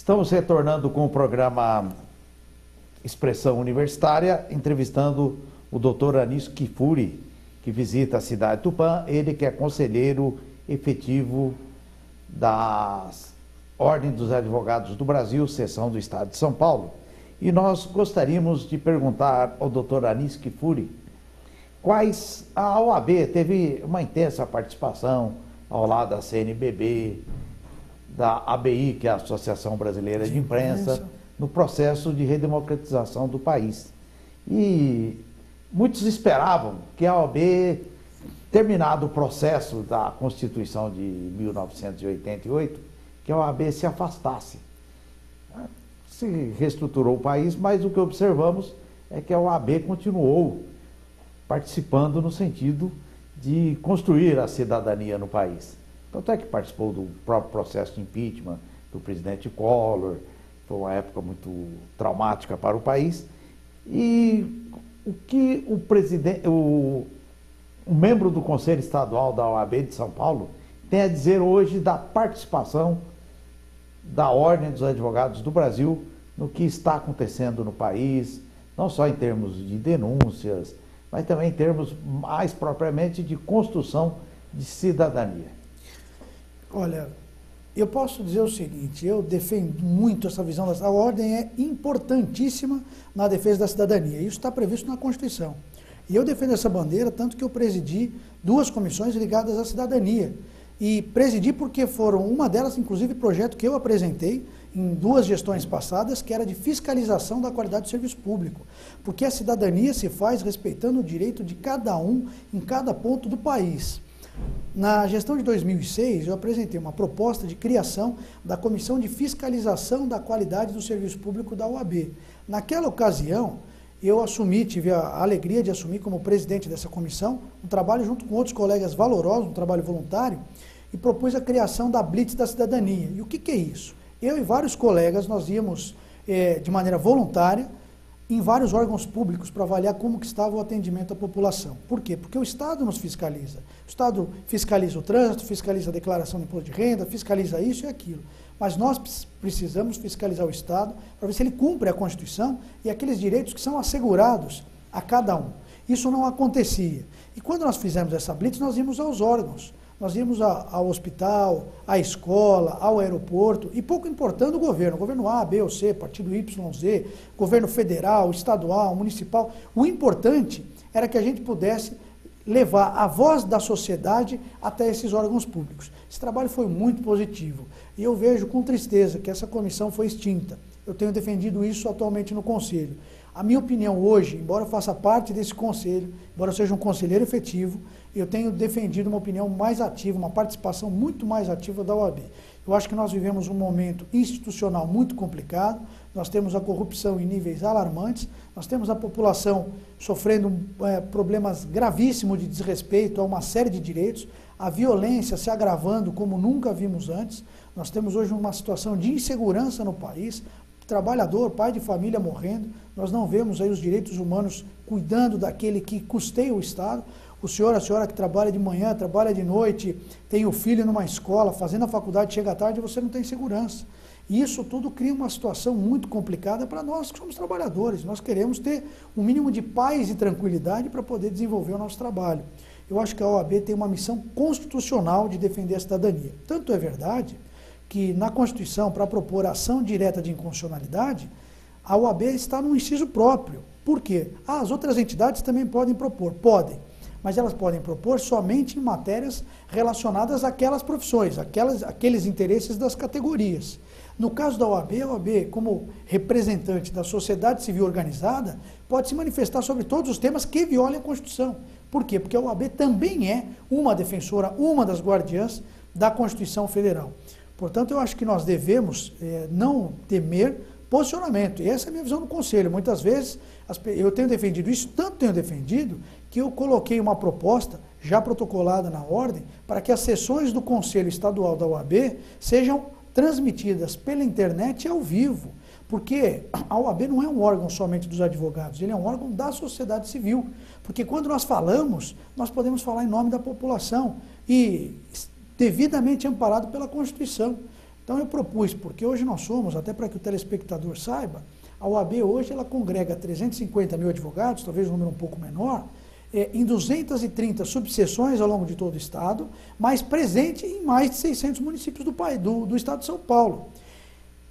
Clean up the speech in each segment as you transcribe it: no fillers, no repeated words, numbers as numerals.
Estamos retornando com o programa Expressão Universitária, entrevistando o Dr. Anísio Kifuri, que visita a cidade de Tupã, ele que é conselheiro efetivo da Ordem dos Advogados do Brasil, seção do Estado de São Paulo. E nós gostaríamos de perguntar ao Dr. Anísio Kifuri a OAB teve uma intensa participação ao lado da CNBB, da ABI, que é a Associação Brasileira de Imprensa, no processo de redemocratização do país. E muitos esperavam que a OAB, terminado o processo da Constituição de 1988, que a OAB se afastasse. Se reestruturou o país, mas o que observamos é que a OAB continuou participando no sentido de construir a cidadania no país. Tanto é que participou do próprio processo de impeachment do presidente Collor, foi uma época muito traumática para o país. E o que o membro do Conselho Estadual da OAB de São Paulo tem a dizer hoje da participação da Ordem dos Advogados do Brasil no que está acontecendo no país, não só em termos de denúncias, mas também em termos mais propriamente de construção de cidadania? Olha, eu posso dizer o seguinte, eu defendo muito essa visão, a ordem é importantíssima na defesa da cidadania, isso está previsto na Constituição. E eu defendo essa bandeira, tanto que eu presidi 2 comissões ligadas à cidadania. E presidi porque foram, uma delas, inclusive, projeto que eu apresentei em 2 gestões passadas, que era de fiscalização da qualidade do serviço público. Porque a cidadania se faz respeitando o direito de cada um em cada ponto do país. Na gestão de 2006, eu apresentei uma proposta de criação da Comissão de Fiscalização da Qualidade do Serviço Público da OAB. Naquela ocasião, eu tive a alegria de assumir como presidente dessa comissão, um trabalho junto com outros colegas valorosos, um trabalho voluntário, e propus a criação da Blitz da Cidadania. E o que é isso? Eu e vários colegas, nós íamos de maneira voluntária em vários órgãos públicos para avaliar como que estava o atendimento à população. Por quê? Porque o Estado nos fiscaliza. O Estado fiscaliza o trânsito, fiscaliza a declaração de imposto de renda, fiscaliza isso e aquilo. Mas nós precisamos fiscalizar o Estado para ver se ele cumpre a Constituição e aqueles direitos que são assegurados a cada um. Isso não acontecia. E quando nós fizemos essa blitz, nós íamos aos órgãos. Nós íamos ao hospital, à escola, ao aeroporto, e pouco importando o governo A, B ou C, partido Y, Z, governo federal, estadual, municipal. O importante era que a gente pudesse levar a voz da sociedade até esses órgãos públicos. Esse trabalho foi muito positivo. E eu vejo com tristeza que essa comissão foi extinta. Eu tenho defendido isso atualmente no Conselho. A minha opinião hoje, embora eu faça parte desse Conselho, embora eu seja um conselheiro efetivo, eu tenho defendido uma opinião mais ativa, uma participação muito mais ativa da OAB. Eu acho que nós vivemos um momento institucional muito complicado, nós temos a corrupção em níveis alarmantes, nós temos a população sofrendo problemas gravíssimos de desrespeito a uma série de direitos, a violência se agravando como nunca vimos antes, nós temos hoje uma situação de insegurança no país, trabalhador, pai de família morrendo, nós não vemos aí os direitos humanos cuidando daquele que custeia o Estado. O senhor, a senhora que trabalha de manhã, trabalha de noite, tem o filho numa escola, fazendo a faculdade, chega à tarde e você não tem segurança. E isso tudo cria uma situação muito complicada para nós que somos trabalhadores. Nós queremos ter um mínimo de paz e tranquilidade para poder desenvolver o nosso trabalho. Eu acho que a OAB tem uma missão constitucional de defender a cidadania. Tanto é verdade que na Constituição, para propor ação direta de inconstitucionalidade, a OAB está num inciso próprio. Por quê? As outras entidades também podem propor, mas elas podem propor somente em matérias relacionadas àquelas profissões, aqueles interesses das categorias. No caso da OAB, a OAB, como representante da sociedade civil organizada, pode se manifestar sobre todos os temas que violem a Constituição. Por quê? Porque a OAB também é uma defensora, uma das guardiãs da Constituição Federal. Portanto, eu acho que nós devemos não temer posicionamento. E essa é a minha visão do Conselho. Muitas vezes, eu tenho defendido isso, tanto tenho defendido, que eu coloquei uma proposta, já protocolada na ordem, para que as sessões do Conselho Estadual da OAB sejam transmitidas pela internet ao vivo. Porque a OAB não é um órgão somente dos advogados, ele é um órgão da sociedade civil. Porque quando nós falamos, nós podemos falar em nome da população e devidamente amparado pela Constituição. Então eu propus, porque hoje nós somos, até para que o telespectador saiba, a OAB hoje ela congrega 350 mil advogados, talvez um número um pouco menor, em 230 subseções ao longo de todo o estado, mas presente em mais de 600 municípios do estado de São Paulo.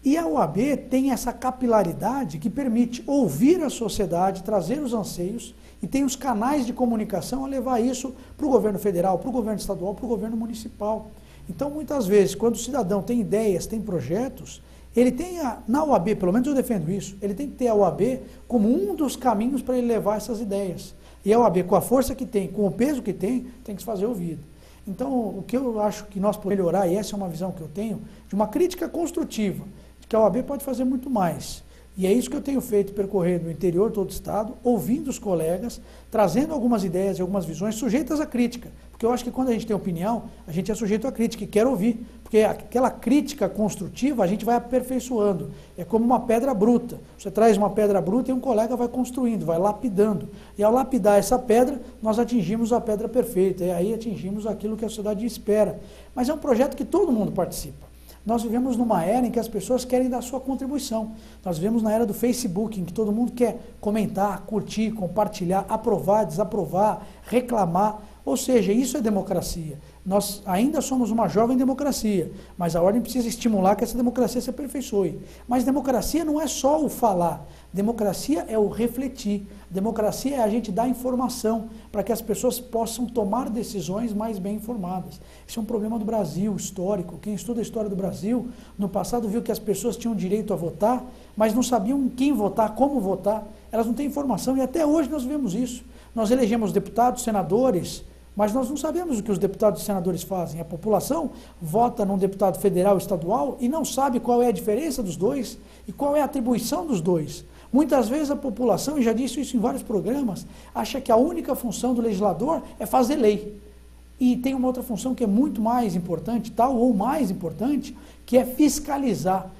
E a OAB tem essa capilaridade que permite ouvir a sociedade, trazer os anseios e tem os canais de comunicação a levar isso para o governo federal, para o governo estadual, para o governo municipal. Então, muitas vezes, quando o cidadão tem ideias, tem projetos, ele tem, na OAB, pelo menos eu defendo isso, ele tem que ter a OAB como um dos caminhos para ele levar essas ideias. E a OAB, com a força que tem, com o peso que tem que se fazer ouvida. Então, o que eu acho que nós podemos melhorar, e essa é uma visão que eu tenho, de uma crítica construtiva, de que a OAB pode fazer muito mais. E é isso que eu tenho feito, percorrendo o interior todo o estado, ouvindo os colegas, trazendo algumas ideias e algumas visões sujeitas à crítica. Porque eu acho que quando a gente tem opinião, a gente é sujeito à crítica e quer ouvir. Porque aquela crítica construtiva a gente vai aperfeiçoando. É como uma pedra bruta. Você traz uma pedra bruta e um colega vai construindo, vai lapidando. E ao lapidar essa pedra, nós atingimos a pedra perfeita. E aí atingimos aquilo que a sociedade espera. Mas é um projeto que todo mundo participa. Nós vivemos numa era em que as pessoas querem dar sua contribuição. Nós vivemos na era do Facebook, em que todo mundo quer comentar, curtir, compartilhar, aprovar, desaprovar, reclamar. Ou seja, isso é democracia. Nós ainda somos uma jovem democracia, mas a ordem precisa estimular que essa democracia se aperfeiçoe. Mas democracia não é só o falar. Democracia é o refletir. Democracia é a gente dar informação para que as pessoas possam tomar decisões mais bem informadas. Isso é um problema do Brasil, histórico. Quem estuda a história do Brasil, no passado viu que as pessoas tinham direito a votar, mas não sabiam quem votar, como votar. Elas não têm informação e até hoje nós vemos isso. Nós elegemos deputados, senadores, mas nós não sabemos o que os deputados e senadores fazem. A população vota num deputado federal, estadual e não sabe qual é a diferença dos dois e qual é a atribuição dos dois. Muitas vezes a população, e já disse isso em vários programas, acha que a única função do legislador é fazer lei. E tem uma outra função que é muito mais importante, tal ou mais importante, que é fiscalizar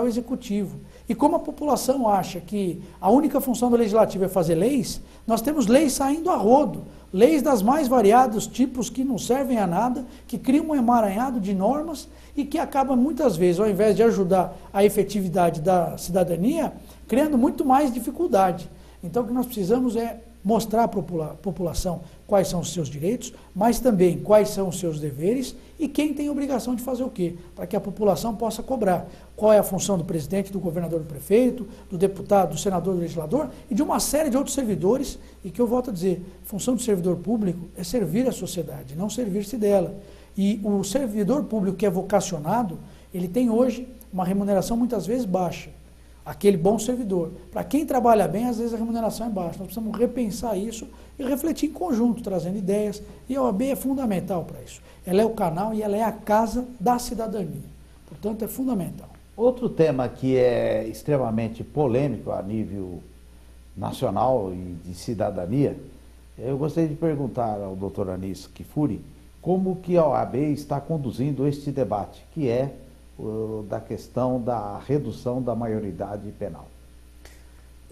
o executivo. E como a população acha que a única função do legislativo é fazer leis, nós temos leis saindo a rodo, leis das mais variados tipos que não servem a nada, que criam um emaranhado de normas e que acabam muitas vezes, ao invés de ajudar a efetividade da cidadania, criando muito mais dificuldade. Então o que nós precisamos é mostrar à população quais são os seus direitos, mas também quais são os seus deveres e quem tem a obrigação de fazer o quê, para que a população possa cobrar. Qual é a função do presidente, do governador, do prefeito, do deputado, do senador, do legislador e de uma série de outros servidores, e que eu volto a dizer, a função do servidor público é servir a sociedade, não servir-se dela. E o servidor público que é vocacionado, ele tem hoje uma remuneração muitas vezes baixa. Aquele bom servidor. Para quem trabalha bem, às vezes a remuneração é baixa. Nós precisamos repensar isso e refletir em conjunto, trazendo ideias. E a OAB é fundamental para isso. Ela é o canal e ela é a casa da cidadania. Portanto, é fundamental. Outro tema que é extremamente polêmico a nível nacional e de cidadania, eu gostaria de perguntar ao doutor Anísio Kfouri como que a OAB está conduzindo este debate, que é da questão da redução da maioridade penal.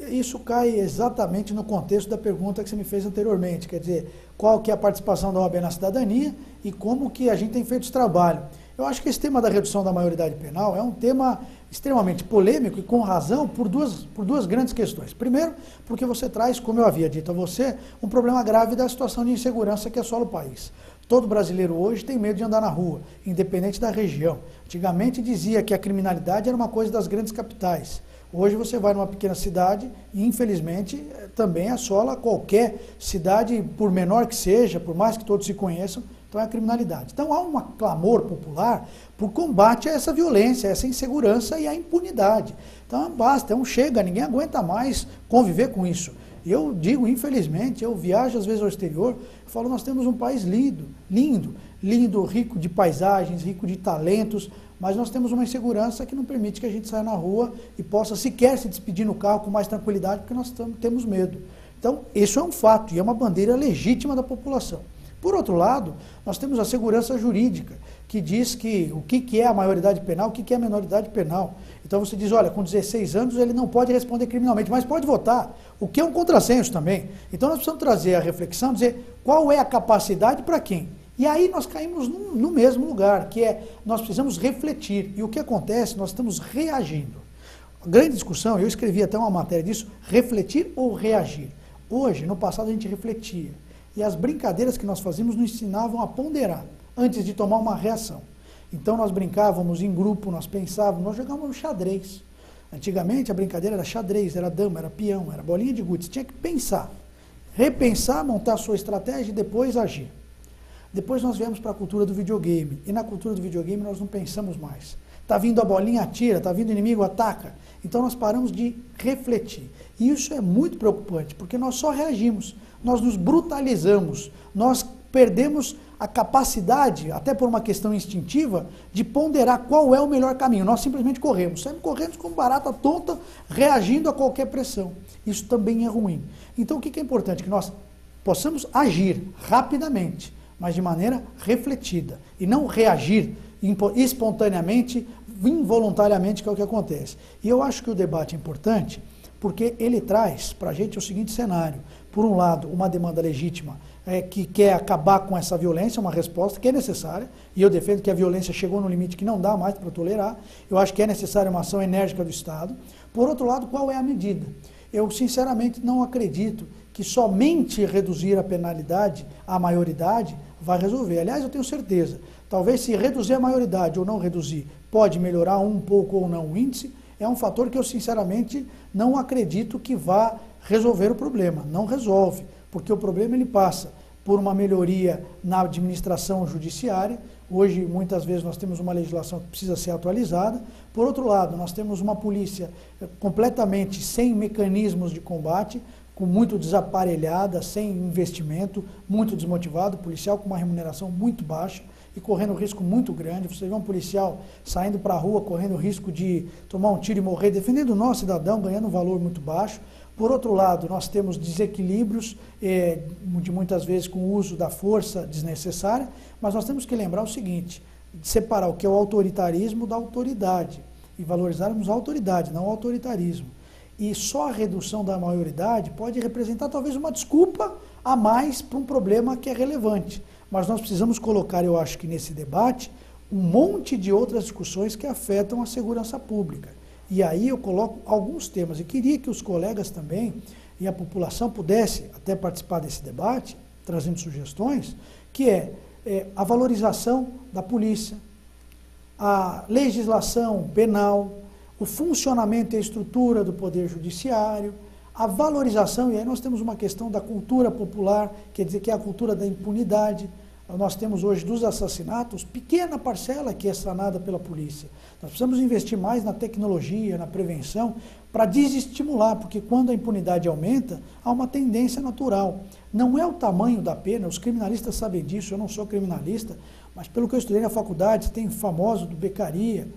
Isso cai exatamente no contexto da pergunta que você me fez anteriormente, quer dizer, qual que é a participação da OAB na cidadania e como que a gente tem feito esse trabalho. Eu acho que esse tema da redução da maioridade penal é um tema extremamente polêmico e com razão por duas grandes questões. Primeiro, porque você traz, como eu havia dito a você, um problema grave da situação de insegurança que assola o país. Todo brasileiro hoje tem medo de andar na rua, independente da região. Antigamente dizia que a criminalidade era uma coisa das grandes capitais. Hoje você vai numa pequena cidade e, infelizmente, também assola qualquer cidade, por menor que seja, por mais que todos se conheçam, então é a criminalidade. Então há um clamor popular por combate a essa violência, a essa insegurança e a impunidade. Então basta, chega, ninguém aguenta mais conviver com isso. E eu digo, infelizmente, eu viajo às vezes ao exterior, falo, nós temos um país lindo, rico de paisagens, rico de talentos, mas nós temos uma insegurança que não permite que a gente saia na rua e possa sequer se despedir no carro com mais tranquilidade, porque nós temos medo. Então, isso é um fato e é uma bandeira legítima da população. Por outro lado, nós temos a segurança jurídica, que diz que o que é a maioridade penal, o que é a minoridade penal. Então você diz, olha, com 16 anos ele não pode responder criminalmente, mas pode votar, o que é um contrassenso também. Então nós precisamos trazer a reflexão, dizer qual é a capacidade para quem E aí nós caímos no mesmo lugar, que é, nós precisamos refletir. E o que acontece? Nós estamos reagindo. A grande discussão, eu escrevi até uma matéria disso, refletir ou reagir. Hoje, no passado, a gente refletia. E as brincadeiras que nós fazíamos nos ensinavam a ponderar, antes de tomar uma reação. Então nós brincávamos em grupo, nós pensávamos, nós jogávamos xadrez. Antigamente a brincadeira era xadrez, era dama, era peão, era bolinha de gude. Você tinha que pensar, repensar, montar a sua estratégia e depois agir. Depois nós viemos para a cultura do videogame. E na cultura do videogame nós não pensamos mais. Está vindo a bolinha, atira, está vindo o inimigo, ataca. Então nós paramos de refletir. E isso é muito preocupante, porque nós só reagimos, nós nos brutalizamos, nós perdemos a capacidade, até por uma questão instintiva, de ponderar qual é o melhor caminho. Nós simplesmente corremos, saímos correndo como barata tonta, reagindo a qualquer pressão. Isso também é ruim. Então o que é importante? Que nós possamos agir rapidamente, mas de maneira refletida, e não reagir espontaneamente, involuntariamente, que é o que acontece. E eu acho que o debate é importante, porque ele traz para a gente o seguinte cenário. Por um lado, uma demanda legítima que quer acabar com essa violência, uma resposta que é necessária, e eu defendo que a violência chegou no limite que não dá mais para tolerar. Eu acho que é necessária uma ação enérgica do Estado. Por outro lado, qual é a medida? Eu, sinceramente, não acredito que somente reduzir a penalidade à maioridade vai resolver. Aliás, eu tenho certeza, talvez se reduzir a maioridade ou não reduzir, pode melhorar um pouco ou não o índice, é um fator que eu, sinceramente, não acredito que vá resolver o problema. Não resolve, porque o problema ele passa por uma melhoria na administração judiciária. Hoje, muitas vezes, nós temos uma legislação que precisa ser atualizada. Por outro lado, nós temos uma polícia completamente sem mecanismos de combate, com muito desaparelhada, sem investimento, muito desmotivado, policial com uma remuneração muito baixa e correndo um risco muito grande. Você vê um policial saindo para a rua, correndo o risco de tomar um tiro e morrer, defendendo o nosso cidadão, ganhando um valor muito baixo. Por outro lado, nós temos desequilíbrios, de muitas vezes com o uso da força desnecessária, mas nós temos que lembrar o seguinte, separar o que é o autoritarismo da autoridade, e valorizarmos a autoridade, não o autoritarismo. E só a redução da maioridade pode representar talvez uma desculpa a mais para um problema que é relevante. Mas nós precisamos colocar, eu acho que nesse debate, um monte de outras discussões que afetam a segurança pública. E aí eu coloco alguns temas, e queria que os colegas também e a população pudesse até participar desse debate, trazendo sugestões, que é a valorização da polícia, a legislação penal, o funcionamento e a estrutura do Poder Judiciário, a valorização, e aí nós temos uma questão da cultura popular, quer dizer, que é a cultura da impunidade. Nós temos hoje dos assassinatos, pequena parcela que é sanada pela polícia. Nós precisamos investir mais na tecnologia, na prevenção, para desestimular, porque quando a impunidade aumenta, há uma tendência natural. Não é o tamanho da pena, os criminalistas sabem disso, eu não sou criminalista, mas pelo que eu estudei na faculdade, tem o famoso do Beccaria,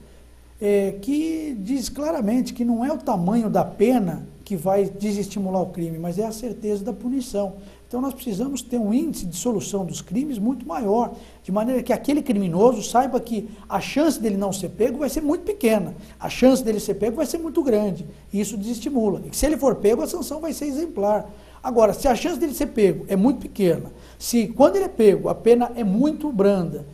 que diz claramente que não é o tamanho da pena que vai desestimular o crime, mas é a certeza da punição. Então nós precisamos ter um índice de solução dos crimes muito maior, de maneira que aquele criminoso saiba que a chance dele não ser pego vai ser muito pequena, a chance dele ser pego vai ser muito grande, e isso desestimula. E se ele for pego, a sanção vai ser exemplar. Agora, se a chance dele ser pego é muito pequena, se quando ele é pego a pena é muito branda,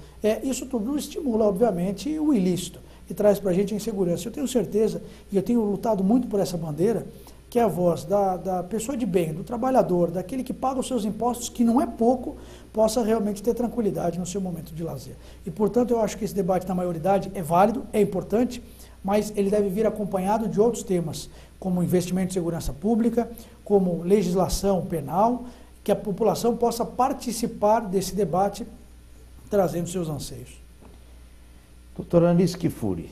isso tudo estimula, obviamente, o ilícito e traz para a gente a insegurança. Eu tenho certeza, e eu tenho lutado muito por essa bandeira, que é a voz da pessoa de bem, do trabalhador, daquele que paga os seus impostos, que não é pouco, possa realmente ter tranquilidade no seu momento de lazer. E, portanto, eu acho que esse debate na maioridade é válido, é importante, mas ele deve vir acompanhado de outros temas, como investimento em segurança pública, como legislação penal, que a população possa participar desse debate, trazendo seus anseios. Doutora Anísio Kfouri,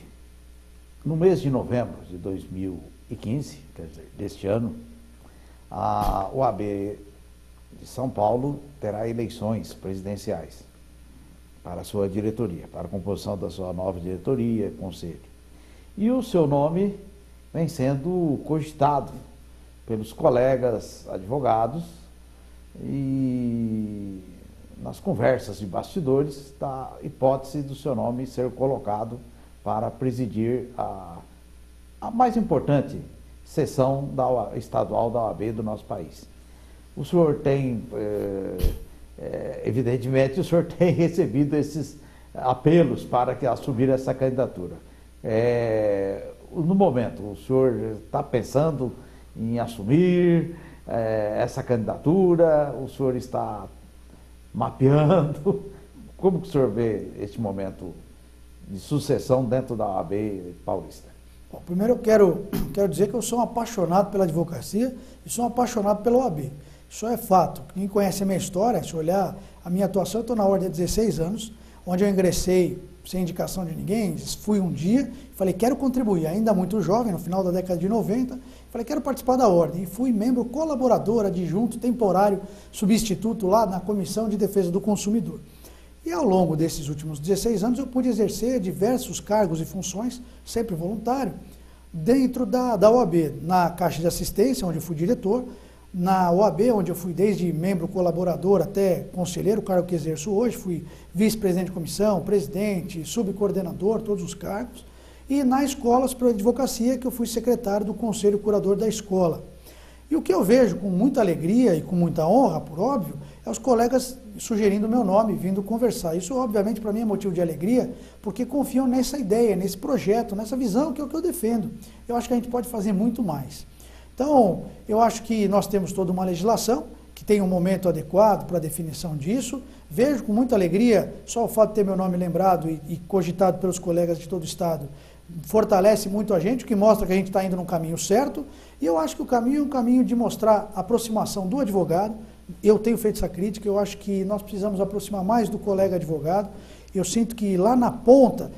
no mês de novembro de 2015, quer dizer, deste ano, a OAB de São Paulo terá eleições presidenciais para a sua diretoria, para a composição da sua nova diretoria, conselho. E o seu nome vem sendo cogitado pelos colegas advogados e nas conversas de bastidores da hipótese do seu nome ser colocado para presidir a mais importante sessão estadual da OAB do nosso país. O senhor tem evidentemente o senhor tem recebido esses apelos para que assumir essa candidatura. No momento, o senhor está pensando em assumir essa candidatura? O senhor está mapeando? Como que o senhor vê este momento de sucessão dentro da OAB paulista? Bom, primeiro eu quero dizer que eu sou um apaixonado pela advocacia e sou um apaixonado pela OAB. Isso é fato. Quem conhece a minha história, se olhar a minha atuação, eu estou na ordem há 16 anos, onde eu ingressei sem indicação de ninguém, fui um dia, falei, quero contribuir, ainda muito jovem, no final da década de 90, falei, quero participar da ordem, e fui membro colaborador, adjunto, temporário, substituto lá na Comissão de Defesa do Consumidor. E ao longo desses últimos 16 anos eu pude exercer diversos cargos e funções, sempre voluntário, dentro da OAB, na Caixa de Assistência, onde eu fui diretor, na OAB, onde eu fui desde membro colaborador até conselheiro, o cargo que exerço hoje, fui vice-presidente de comissão, presidente, subcoordenador, todos os cargos, e na Escola Superior de Advocacia, que eu fui secretário do Conselho Curador da Escola. E o que eu vejo com muita alegria e com muita honra, por óbvio, é os colegas sugerindo o meu nome, vindo conversar. Isso, obviamente, para mim é motivo de alegria, porque confiam nessa ideia, nesse projeto, nessa visão que é o que eu defendo. Eu acho que a gente pode fazer muito mais. Então, eu acho que nós temos toda uma legislação que tem um momento adequado para a definição disso. Vejo com muita alegria, só o fato de ter meu nome lembrado e cogitado pelos colegas de todo o Estado, fortalece muito a gente, o que mostra que a gente está indo no caminho certo. E eu acho que o caminho é um caminho de mostrar a aproximação do advogado. Eu tenho feito essa crítica, eu acho que nós precisamos aproximar mais do colega advogado. Eu sinto que lá na ponta,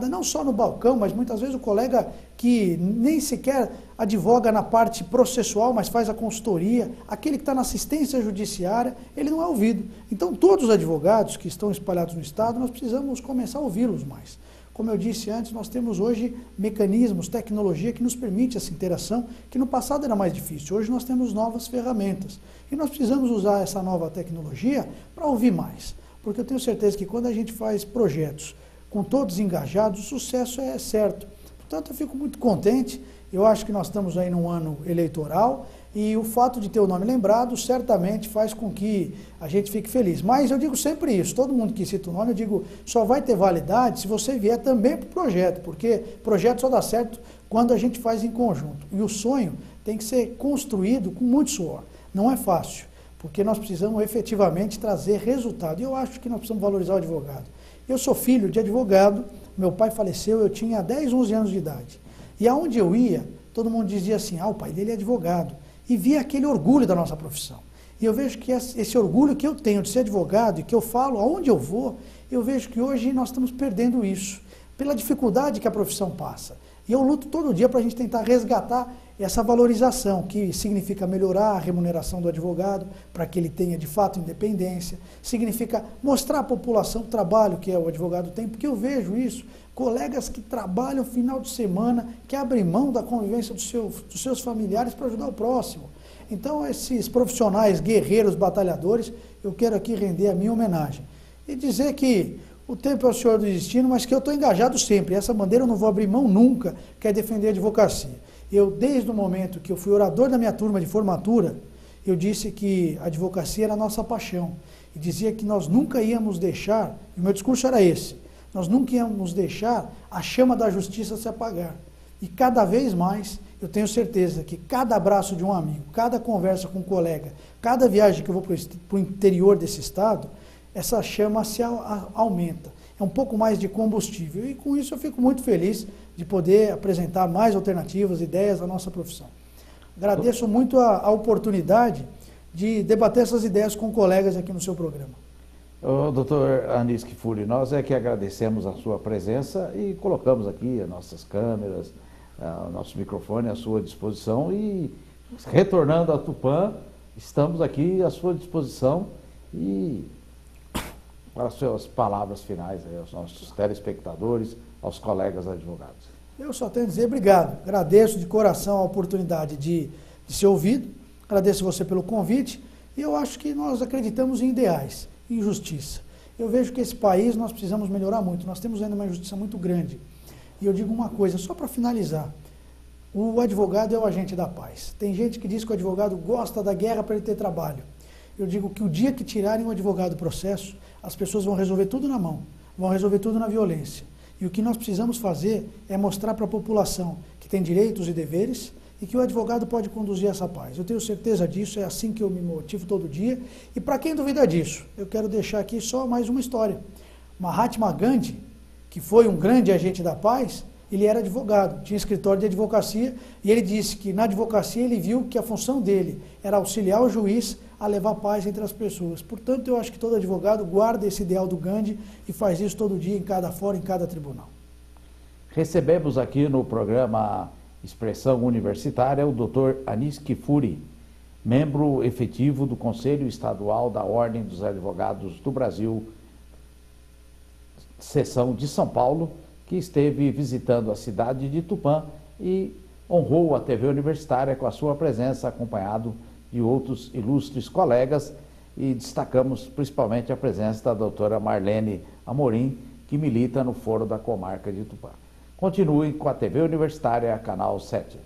não só no balcão, mas muitas vezes o colega que nem sequer advoga na parte processual, mas faz a consultoria, aquele que está na assistência judiciária, ele não é ouvido. Então, todos os advogados que estão espalhados no Estado, nós precisamos começar a ouvi-los mais. Como eu disse antes, nós temos hoje mecanismos, tecnologia que nos permite essa interação, que no passado era mais difícil. Hoje nós temos novas ferramentas. E nós precisamos usar essa nova tecnologia para ouvir mais. Porque eu tenho certeza que quando a gente faz projetos com todos engajados, o sucesso é certo. Portanto, eu fico muito contente. Eu acho que nós estamos aí num ano eleitoral e o fato de ter o nome lembrado certamente faz com que a gente fique feliz. Mas eu digo sempre isso, todo mundo que cita o nome, eu digo, só vai ter validade se você vier também para o projeto, porque projeto só dá certo quando a gente faz em conjunto. E o sonho tem que ser construído com muito suor. Não é fácil, porque nós precisamos efetivamente trazer resultado. E eu acho que nós precisamos valorizar o advogado. Eu sou filho de advogado, meu pai faleceu, eu tinha 10, 11 anos de idade. E aonde eu ia, todo mundo dizia assim, o pai dele é advogado. E via aquele orgulho da nossa profissão. E eu vejo que esse orgulho que eu tenho de ser advogado e que eu falo aonde eu vou, eu vejo que hoje nós estamos perdendo isso, pela dificuldade que a profissão passa. E eu luto todo dia para a gente tentar resgatar essa valorização, que significa melhorar a remuneração do advogado, para que ele tenha de fato independência, significa mostrar à população o trabalho que o advogado tem, porque eu vejo isso, colegas que trabalham final de semana, que abrem mão da convivência dos seus familiares para ajudar o próximo. Então, esses profissionais guerreiros, batalhadores, eu quero aqui render a minha homenagem. E dizer que o tempo é o senhor do destino, mas que eu estou engajado sempre. Essa bandeira eu não vou abrir mão nunca, que é defender a advocacia. Eu, desde o momento que eu fui orador da minha turma de formatura, eu disse que a advocacia era a nossa paixão. E dizia que nós nunca íamos deixar, e o meu discurso era esse, nós nunca íamos deixar a chama da justiça se apagar. E cada vez mais, eu tenho certeza que cada abraço de um amigo, cada conversa com um colega, cada viagem que eu vou para o interior desse estado, essa chama se aumenta. É um pouco mais de combustível. E com isso eu fico muito feliz de poder apresentar mais alternativas, ideias da nossa profissão. Agradeço muito a oportunidade de debater essas ideias com colegas aqui no seu programa. Doutor Anísio Kfouri, nós é que agradecemos a sua presença e colocamos aqui as nossas câmeras, o nosso microfone à sua disposição e, retornando a Tupã, estamos aqui à sua disposição e para as suas palavras finais aí, aos nossos telespectadores, aos colegas advogados. Eu só tenho a dizer obrigado. Agradeço de coração a oportunidade de ser ouvido, agradeço você pelo convite e eu acho que nós acreditamos em ideais, em justiça. Eu vejo que esse país nós precisamos melhorar muito, nós temos ainda uma injustiça muito grande. E eu digo uma coisa, só para finalizar, o advogado é o agente da paz. Tem gente que diz que o advogado gosta da guerra para ele ter trabalho. Eu digo que o dia que tirarem o advogado do processo, as pessoas vão resolver tudo na mão, vão resolver tudo na violência. E o que nós precisamos fazer é mostrar para a população que tem direitos e deveres e que o advogado pode conduzir essa paz. Eu tenho certeza disso, é assim que eu me motivo todo dia. E para quem duvida disso, eu quero deixar aqui só mais uma história. Mahatma Gandhi, que foi um grande agente da paz, ele era advogado, tinha escritório de advocacia, e ele disse que na advocacia ele viu que a função dele era auxiliar o juiz a levar paz entre as pessoas. Portanto, eu acho que todo advogado guarda esse ideal do Gandhi e faz isso todo dia, em cada fórum, em cada tribunal. Recebemos aqui no programa Expressão Universitária o Dr. Anis Kifuri, membro efetivo do Conselho Estadual da Ordem dos Advogados do Brasil, seção de São Paulo, que esteve visitando a cidade de Tupã e honrou a TV Universitária com a sua presença, acompanhado de outros ilustres colegas, e destacamos principalmente a presença da doutora Marlene Amorim, que milita no Foro da Comarca de Tupã. Continue com a TV Universitária, canal 7.